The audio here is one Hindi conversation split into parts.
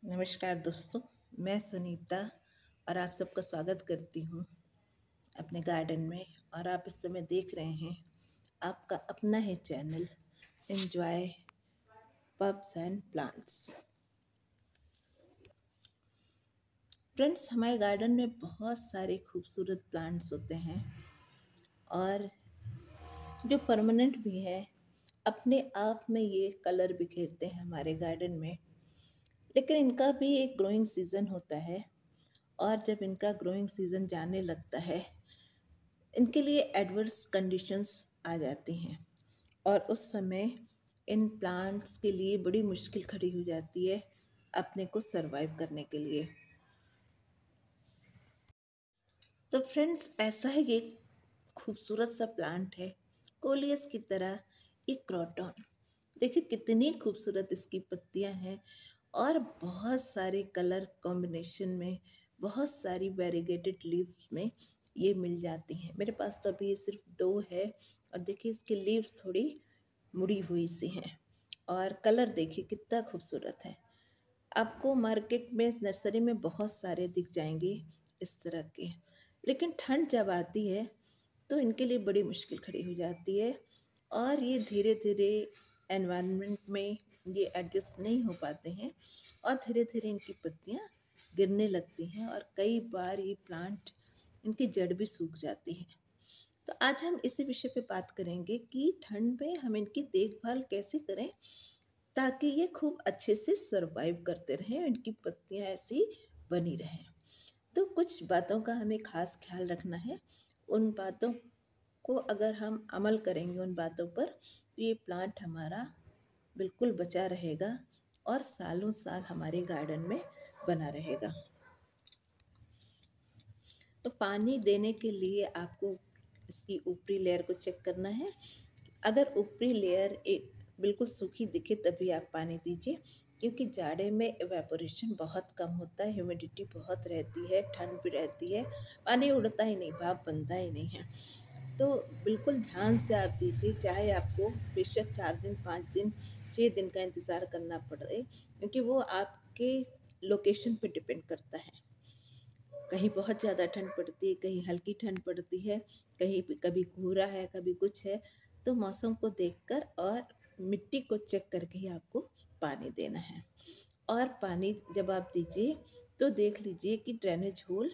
नमस्कार दोस्तों, मैं सुनीता और आप सबका स्वागत करती हूँ अपने गार्डन में। और आप इस समय देख रहे हैं आपका अपना है channel enjoy pubs and plants. Friends, हमारे गार्डन में बहुत सारे खूबसूरत प्लांट्स होते हैं और जो परमानेंट भी है, अपने आप में ये कलर बिखेरते हैं हमारे गार्डन में। लेकिन इनका भी एक ग्रोइंग सीज़न होता है और जब इनका ग्रोइंग सीज़न जाने लगता है, इनके लिए एडवर्स कंडीशंस आ जाती हैं और उस समय इन प्लांट्स के लिए बड़ी मुश्किल खड़ी हो जाती है अपने को सरवाइव करने के लिए। तो फ्रेंड्स, ऐसा है, ये खूबसूरत सा प्लांट है कोलियस की तरह, ये क्रोटन। देखिए कितनी खूबसूरत इसकी पत्तियां हैं और बहुत सारे कलर कॉम्बिनेशन में, बहुत सारी वेरीगेटेड लीव्स में ये मिल जाती हैं। मेरे पास तो अभी ये सिर्फ 2 है और देखिए इसकी लीव्स थोड़ी मुड़ी हुई सी हैं और कलर देखिए कितना खूबसूरत है। आपको मार्केट में, नर्सरी में बहुत सारे दिख जाएंगे इस तरह के। लेकिन ठंड जब आती है तो इनके लिए बड़ी मुश्किल खड़ी हो जाती है और ये धीरे धीरे एनवायरनमेंट में ये एडजस्ट नहीं हो पाते हैं और धीरे धीरे इनकी पत्तियाँ गिरने लगती हैं और कई बार ये प्लांट, इनकी जड़ भी सूख जाती है। तो आज हम इसी विषय पे बात करेंगे कि ठंड में हम इनकी देखभाल कैसे करें ताकि ये खूब अच्छे से सरवाइव करते रहें, इनकी पत्तियां ऐसी बनी रहें। तो कुछ बातों का हमें खास ख्याल रखना है। उन बातों को अगर हम अमल करेंगे, उन बातों पर, तो ये प्लांट हमारा बिल्कुल बचा रहेगा और सालों साल हमारे गार्डन में बना रहेगा। तो पानी देने के लिए आपको इसकी ऊपरी लेयर को चेक करना है। अगर ऊपरी लेयर एक बिल्कुल सूखी दिखे तभी आप पानी दीजिए, क्योंकि जाड़े में एवेपोरेशन बहुत कम होता है, ह्यूमिडिटी बहुत रहती है, ठंड भी रहती है, पानी उड़ता ही नहीं, भाप बनता ही नहीं है। तो बिल्कुल ध्यान से आप दीजिए, चाहे आपको बेशक 4 दिन, 5 दिन, 6 दिन का इंतज़ार करना पड़े, क्योंकि वो आपके लोकेशन पे डिपेंड करता है। कहीं बहुत ज़्यादा ठंड पड़ती है, कहीं हल्की ठंड पड़ती है, कहीं कभी कोहरा है, कभी कुछ है। तो मौसम को देखकर और मिट्टी को चेक करके ही आपको पानी देना है। और पानी जब आप दीजिए तो देख लीजिए कि ड्रेनेज होल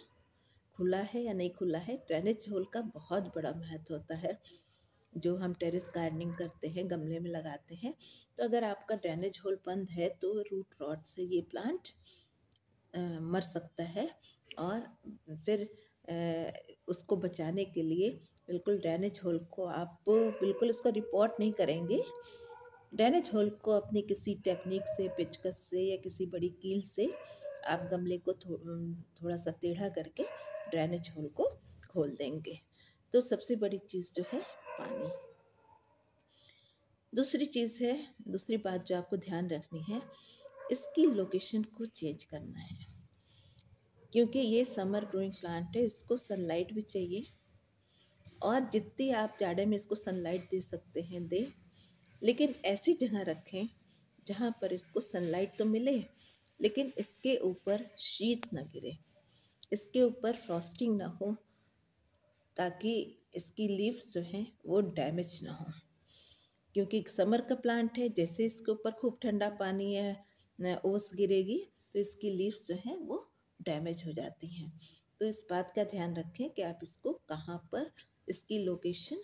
खुला है या नहीं खुला है। ड्रेनेज होल का बहुत बड़ा महत्व होता है। जो हम टेरेस गार्डनिंग करते हैं, गमले में लगाते हैं, तो अगर आपका ड्रेनेज होल बंद है तो रूट रॉट से ये प्लांट मर सकता है। और फिर उसको बचाने के लिए बिल्कुल ड्रेनेज होल को आप बिल्कुल इसको रिपोर्ट नहीं करेंगे। ड्रेनेज होल को अपनी किसी टेक्निक से, पेचकस से या किसी बड़ी कील से आप गमले को थोड़ा सा टेढ़ा करके ड्रेनेज होल को खोल देंगे। तो सबसे बड़ी चीज़ जो है पानी। दूसरी चीज़ है, दूसरी बात जो आपको ध्यान रखनी है, इसकी लोकेशन को चेंज करना है, क्योंकि ये समर ग्रोइंग प्लांट है, इसको सनलाइट भी चाहिए और जितनी आप जाड़े में इसको सनलाइट दे सकते हैं दें। लेकिन ऐसी जगह रखें जहाँ पर इसको सनलाइट तो मिले लेकिन इसके ऊपर शीत ना गिरे, इसके ऊपर फ्रॉस्टिंग ना हो, ताकि इसकी लीव्स जो हैं वो डैमेज ना हो। क्योंकि समर का प्लांट है, जैसे इसके ऊपर खूब ठंडा पानी या ओस गिरेगी तो इसकी लीव्स जो हैं वो डैमेज हो जाती हैं। तो इस बात का ध्यान रखें कि आप इसको कहाँ पर, इसकी लोकेशन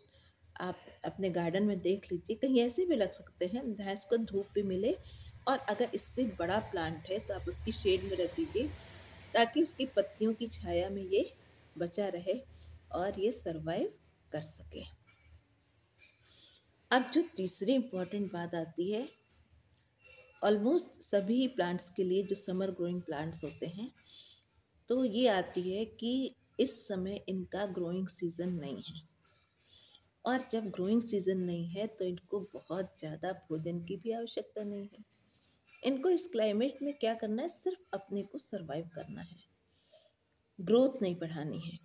आप अपने गार्डन में देख लीजिए। कहीं ऐसे भी लग सकते हैं जहाँ इसको धूप भी मिले, और अगर इससे बड़ा प्लांट है तो आप उसकी शेड में रख दीजिए ताकि उसकी पत्तियों की छाया में ये बचा रहे और ये सरवाइव कर सके। अब जो तीसरी इम्पॉर्टेंट बात आती है, ऑलमोस्ट सभी प्लांट्स के लिए जो समर ग्रोइंग प्लांट्स होते हैं, तो ये आती है कि इस समय इनका ग्रोइंग सीजन नहीं है। और जब ग्रोइंग सीजन नहीं है तो इनको बहुत ज़्यादा भोजन की भी आवश्यकता नहीं है। इनको इस क्लाइमेट में क्या करना है, सिर्फ अपने को सरवाइव करना है, ग्रोथ नहीं बढ़ानी है।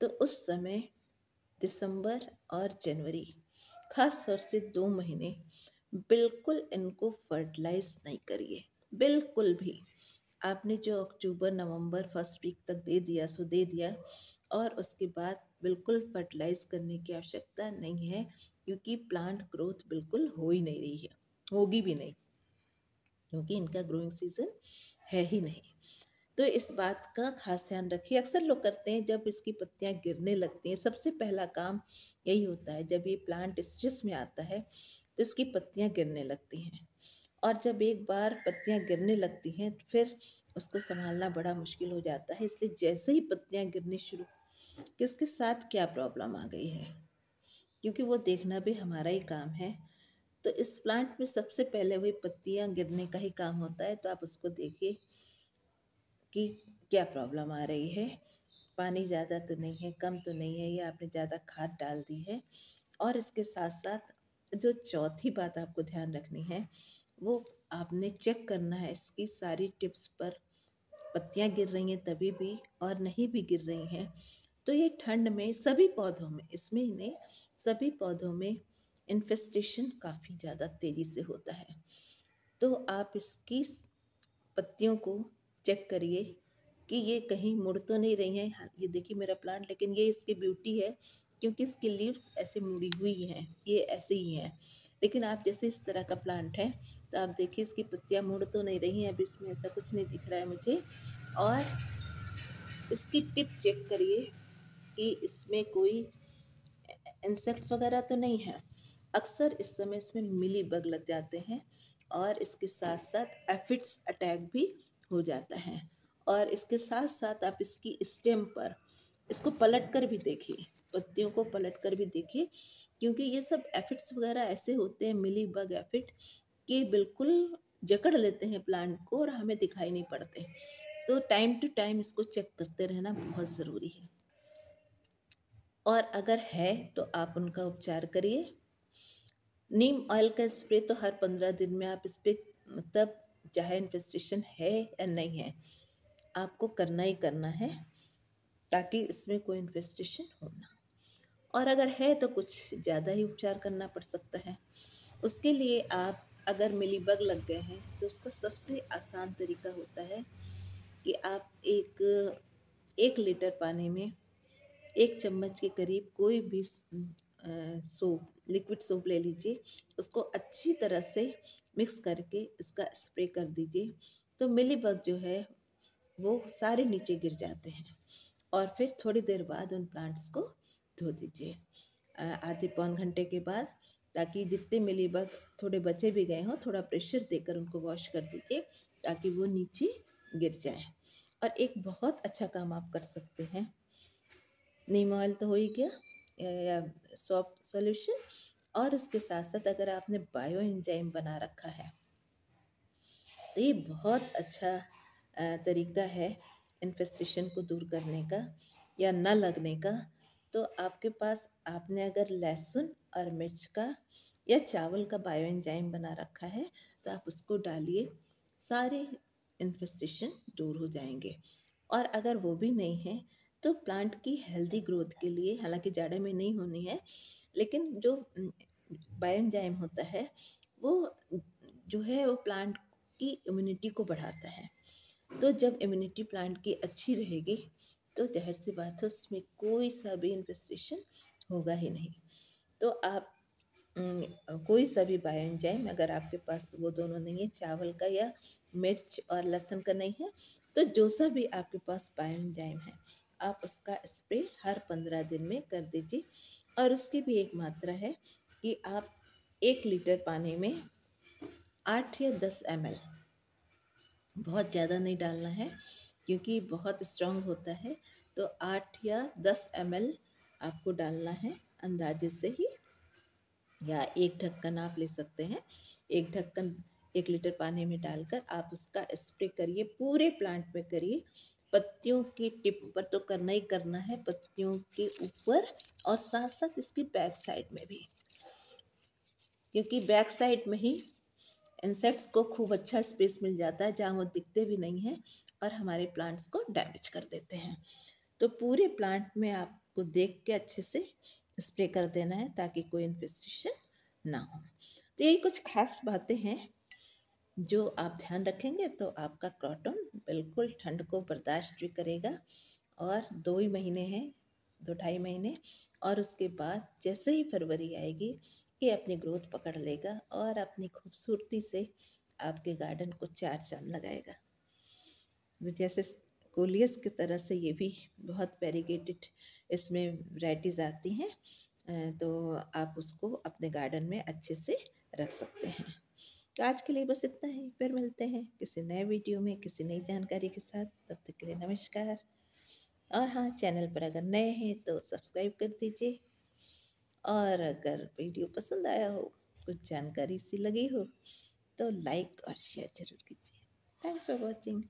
तो उस समय दिसंबर और जनवरी, खास तौर से 2 महीने बिल्कुल इनको फर्टिलाइज नहीं करिए। बिल्कुल भी। आपने जो अक्टूबर नवंबर फर्स्ट वीक तक दे दिया सो दे दिया, और उसके बाद बिल्कुल फर्टिलाइज करने की आवश्यकता नहीं है, क्योंकि प्लांट ग्रोथ बिल्कुल हो ही नहीं रही है, होगी भी नहीं, क्योंकि इनका ग्रोइंग सीजन है ही नहीं। तो इस बात का खास ध्यान रखिए। अक्सर लोग करते हैं, जब इसकी पत्तियां गिरने लगती हैं, सबसे पहला काम यही होता है, जब ये प्लांट स्ट्रेस में आता है तो इसकी पत्तियां गिरने लगती हैं, और जब एक बार पत्तियां गिरने लगती हैं तो फिर उसको संभालना बड़ा मुश्किल हो जाता है। इसलिए जैसे ही पत्तियां गिरनी शुरू, किसके साथ क्या प्रॉब्लम आ गई है, क्योंकि वो देखना भी हमारा ही काम है। तो इस प्लांट में सबसे पहले वही पत्तियां गिरने का ही काम होता है, तो आप उसको देखिए कि क्या प्रॉब्लम आ रही है। पानी ज़्यादा तो नहीं है, कम तो नहीं है, या आपने ज़्यादा खाद डाल दी है। और इसके साथ साथ जो चौथी बात आपको ध्यान रखनी है, वो आपने चेक करना है इसकी सारी टिप्स पर। पत्तियां गिर रही हैं तभी भी, और नहीं भी गिर रही हैं, तो ये ठंड में सभी पौधों में, इसमें ही नहीं, सभी पौधों में इन्फेस्टेशन काफ़ी ज़्यादा तेज़ी से होता है। तो आप इसकी पत्तियों को चेक करिए कि ये कहीं मुड़ तो नहीं रही हैं। हाँ, ये देखिए मेरा प्लांट, लेकिन ये इसकी ब्यूटी है, क्योंकि इसकी लीव्स ऐसे मुड़ी हुई हैं, ये ऐसे ही हैं। लेकिन आप जैसे इस तरह का प्लांट है, तो आप देखिए इसकी पत्तियां मुड़ तो नहीं रही हैं, अब इसमें ऐसा कुछ नहीं दिख रहा है मुझे। और इसकी टिप चेक करिए कि इसमें कोई इंसेक्ट्स वगैरह तो नहीं है। अक्सर इस समय इसमें मिली बग लग जाते हैं, और इसके साथ साथ एफिड्स अटैक भी हो जाता है। और इसके साथ साथ आप इसकी स्टेम पर इसको पलट कर भी देखिए, पत्तियों को पलट कर भी देखिए, क्योंकि ये सब एफिड्स वगैरह ऐसे होते हैं, मिली बग एफिड, कि बिल्कुल जकड़ लेते हैं प्लांट को और हमें दिखाई नहीं पड़ते। तो टाइम टू टाइम इसको चेक करते रहना बहुत ज़रूरी है। और अगर है तो आप उनका उपचार करिए। नीम ऑयल का स्प्रे तो हर 15 दिन में आप इस पर, मतलब चाहे इन्फेस्टेशन है या नहीं है, आपको करना ही करना है, ताकि इसमें कोई इन्फेस्टेशन हो ना। और अगर है तो कुछ ज़्यादा ही उपचार करना पड़ सकता है। उसके लिए आप, अगर मिलीबग लग गए हैं, तो उसका सबसे आसान तरीका होता है कि आप 1 लीटर पानी में 1 चम्मच के करीब कोई भी सोप, लिक्विड सोप ले लीजिए, उसको अच्छी तरह से मिक्स करके इसका स्प्रे कर दीजिए। तो मिलीबग जो है वो सारे नीचे गिर जाते हैं। और फिर थोड़ी देर बाद उन प्लांट्स को धो दीजिए, आधे पौन घंटे के बाद, ताकि जितने मिलीबग थोड़े बचे भी गए हों, थोड़ा प्रेशर देकर उनको वॉश कर दीजिए, ताकि वो नीचे गिर जाए। और एक बहुत अच्छा काम आप कर सकते हैं, नीम ऑयल तो हो ही गया, या सॉप सॉल्यूशन, और उसके साथ साथ अगर आपने बायो एंजाइम बना रखा है, तो ये बहुत अच्छा तरीका है इन्फेस्टेशन को दूर करने का या न लगने का। तो आपके पास, आपने अगर लहसुन और मिर्च का या चावल का बायो एंजाइम बना रखा है, तो आप उसको डालिए, सारे इन्फेस्टेशन दूर हो जाएंगे। और अगर वो भी नहीं है, तो प्लांट की हेल्दी ग्रोथ के लिए, हालांकि जाड़े में नहीं होनी है, लेकिन जो बायो एंजाइम होता है, वो जो है वो प्लांट की इम्यूनिटी को बढ़ाता है। तो जब इम्यूनिटी प्लांट की अच्छी रहेगी, तो ज़ाहिर सी बात है उसमें कोई सा भी इन्फेस्टेशन होगा ही नहीं। तो आप कोई सा भी बायो एंजाइम, अगर आपके पास वो दोनों नहीं है, चावल का या मिर्च और लहसुन का नहीं है, तो जो सा भी आपके पास बायो एंजाइम है, आप उसका स्प्रे हर 15 दिन में कर दीजिए। और उसकी भी एक मात्रा है कि आप 1 लीटर पानी में 8 या 10 ml, बहुत ज़्यादा नहीं डालना है क्योंकि बहुत स्ट्रांग होता है, तो 8 या 10 ml आपको डालना है अंदाजे से ही, या एक ढक्कन आप ले सकते हैं। एक ढक्कन 1 लीटर पानी में डालकर आप उसका स्प्रे करिए, पूरे प्लांट में करिए। पत्तियों की टिप पर तो करना ही करना है, पत्तियों के ऊपर, और साथ साथ इसकी बैक साइड में भी, क्योंकि बैक साइड में ही इंसेक्ट्स को खूब अच्छा स्पेस मिल जाता है, जहाँ वो दिखते भी नहीं हैं और हमारे प्लांट्स को डैमेज कर देते हैं। तो पूरे प्लांट में आपको देख के अच्छे से स्प्रे कर देना है, ताकि कोई इन्फेस्टेशन ना हो। तो यही कुछ खास बातें हैं जो आप ध्यान रखेंगे तो आपका क्रॉटन बिल्कुल ठंड को बर्दाश्त भी करेगा। और 2 ही महीने हैं, 2 ढाई महीने, और उसके बाद जैसे ही फरवरी आएगी ये अपनी ग्रोथ पकड़ लेगा और अपनी खूबसूरती से आपके गार्डन को 4 चाँद लगाएगा। तो जैसे कोलियस की तरह से ये भी बहुत वेरीगेटेड इसमें वैराइटीज़ आती हैं, तो आप उसको अपने गार्डन में अच्छे से रख सकते हैं। तो आज के लिए बस इतना ही, फिर मिलते हैं किसी नए वीडियो में किसी नई जानकारी के साथ। तब तक के लिए नमस्कार। और हाँ, चैनल पर अगर नए हैं तो सब्सक्राइब कर दीजिए, और अगर वीडियो पसंद आया हो, कुछ जानकारी सी लगी हो, तो लाइक और शेयर ज़रूर कीजिए। Thanks for watching.